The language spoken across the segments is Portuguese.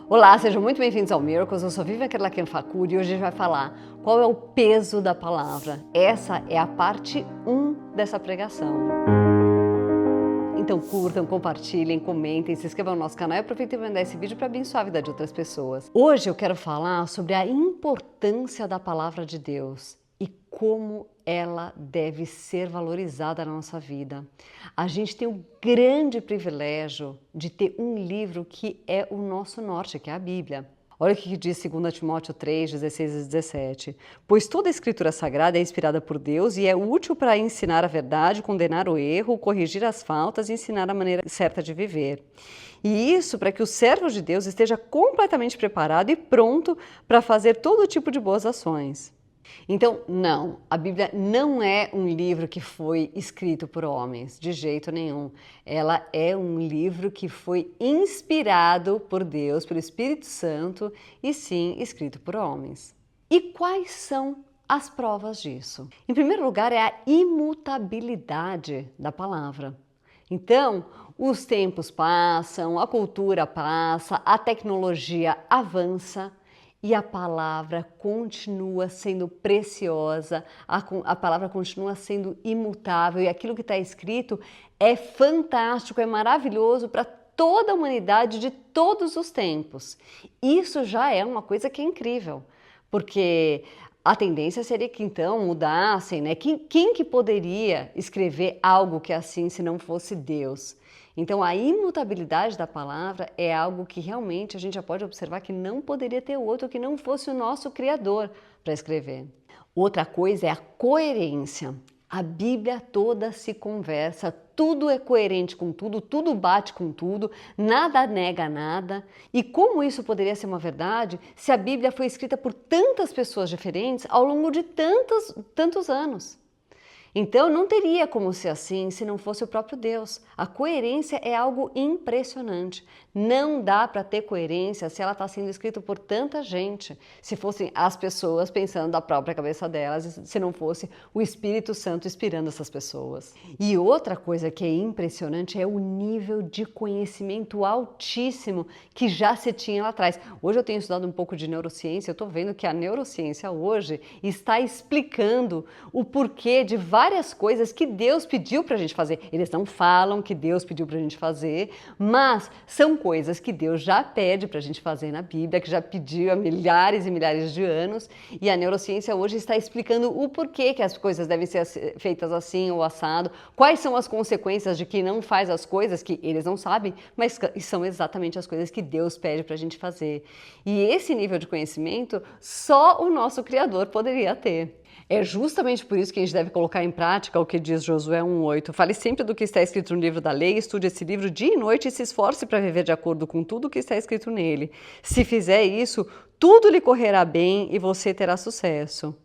Olá, sejam muito bem-vindos ao Miracles. Eu sou Vivian Kerlaken-Facuri e hoje a gente vai falar qual é o peso da palavra. Essa é a parte 1 dessa pregação. Então curtam, compartilhem, comentem, se inscrevam no nosso canal e aproveitem para mandar esse vídeo para abençoar a vida de outras pessoas. Hoje eu quero falar sobre a importância da palavra de Deus e como ela deve ser valorizada na nossa vida. A gente tem o grande privilégio de ter um livro que é o nosso norte, que é a Bíblia. Olha o que diz 2 Timóteo 3, 16 e 17. Pois toda a escritura sagrada é inspirada por Deus e é útil para ensinar a verdade, condenar o erro, corrigir as faltas e ensinar a maneira certa de viver. E isso para que o servo de Deus esteja completamente preparado e pronto para fazer todo tipo de boas ações. Então, não, a Bíblia não é um livro que foi escrito por homens, de jeito nenhum. Ela é um livro que foi inspirado por Deus, pelo Espírito Santo, e sim, escrito por homens. E quais são as provas disso? Em primeiro lugar, é a imutabilidade da palavra. Então, os tempos passam, a cultura passa, a tecnologia avança, e a palavra continua sendo preciosa, a palavra continua sendo imutável e aquilo que está escrito é fantástico, é maravilhoso para toda a humanidade de todos os tempos. Isso já é uma coisa que é incrível, porque a tendência seria que então mudassem, né? Quem que poderia escrever algo que é assim se não fosse Deus? Então a imutabilidade da palavra é algo que realmente a gente já pode observar que não poderia ter outro que não fosse o nosso Criador para escrever. Outra coisa é a coerência. A Bíblia toda se conversa, tudo é coerente com tudo, tudo bate com tudo, nada nega nada. E como isso poderia ser uma verdade se a Bíblia foi escrita por tantas pessoas diferentes ao longo de tantos anos? Então não teria como ser assim se não fosse o próprio Deus. A coerência é algo impressionante. Não dá para ter coerência se ela está sendo escrita por tanta gente, se fossem as pessoas pensando da própria cabeça delas, se não fosse o Espírito Santo inspirando essas pessoas. E outra coisa que é impressionante é o nível de conhecimento altíssimo que já se tinha lá atrás. Hoje eu tenho estudado um pouco de neurociência, eu estou vendo que a neurociência hoje está explicando o porquê de várias coisas que Deus pediu para a gente fazer. Eles não falam que Deus pediu para a gente fazer, mas são coisas que Deus já pede para a gente fazer na Bíblia, que já pediu há milhares e milhares de anos, e a neurociência hoje está explicando o porquê que as coisas devem ser feitas assim ou assado, quais são as consequências de quem não faz as coisas que eles não sabem, mas são exatamente as coisas que Deus pede para a gente fazer. E esse nível de conhecimento só o nosso Criador poderia ter. É justamente por isso que a gente deve colocar em prática o que diz Josué 1:8. Fale sempre do que está escrito no livro da lei, estude esse livro dia e noite e se esforce para viver de acordo com tudo o que está escrito nele. Se fizer isso, tudo lhe correrá bem e você terá sucesso.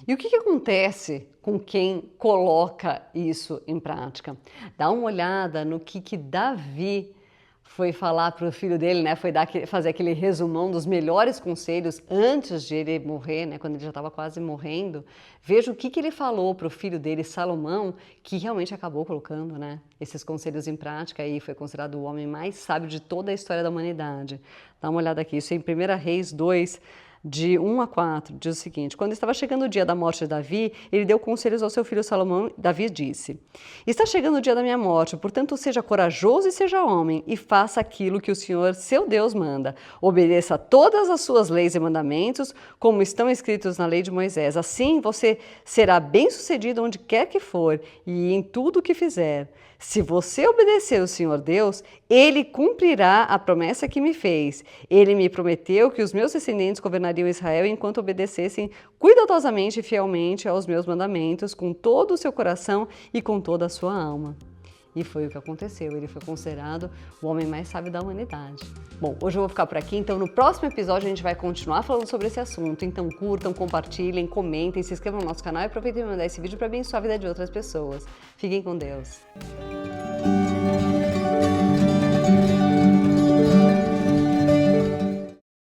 E o que acontece com quem coloca isso em prática? Dá uma olhada no que Davi foi falar para o filho dele, né? Foi fazer aquele resumão dos melhores conselhos antes de ele morrer, né? Quando ele já estava quase morrendo. Veja o que ele falou para o filho dele, Salomão, que realmente acabou colocando, né, esses conselhos em prática e foi considerado o homem mais sábio de toda a história da humanidade. Dá uma olhada aqui, isso é em 1 Reis 2, de 1 a 4, diz o seguinte: quando estava chegando o dia da morte de Davi, ele deu conselhos ao seu filho Salomão. Davi disse: está chegando o dia da minha morte, portanto seja corajoso e seja homem, e faça aquilo que o Senhor, seu Deus, manda. Obedeça todas as suas leis e mandamentos, como estão escritos na lei de Moisés. Assim você será bem-sucedido onde quer que for e em tudo o que fizer. Se você obedecer ao Senhor Deus, Ele cumprirá a promessa que me fez. Ele me prometeu que os meus descendentes governariam Israel enquanto obedecessem cuidadosamente e fielmente aos meus mandamentos, com todo o seu coração e com toda a sua alma. E foi o que aconteceu, ele foi considerado o homem mais sábio da humanidade. Bom, hoje eu vou ficar por aqui, então no próximo episódio a gente vai continuar falando sobre esse assunto. Então curtam, compartilhem, comentem, se inscrevam no nosso canal e aproveitem para mandar esse vídeo para abençoar a vida de outras pessoas. Fiquem com Deus!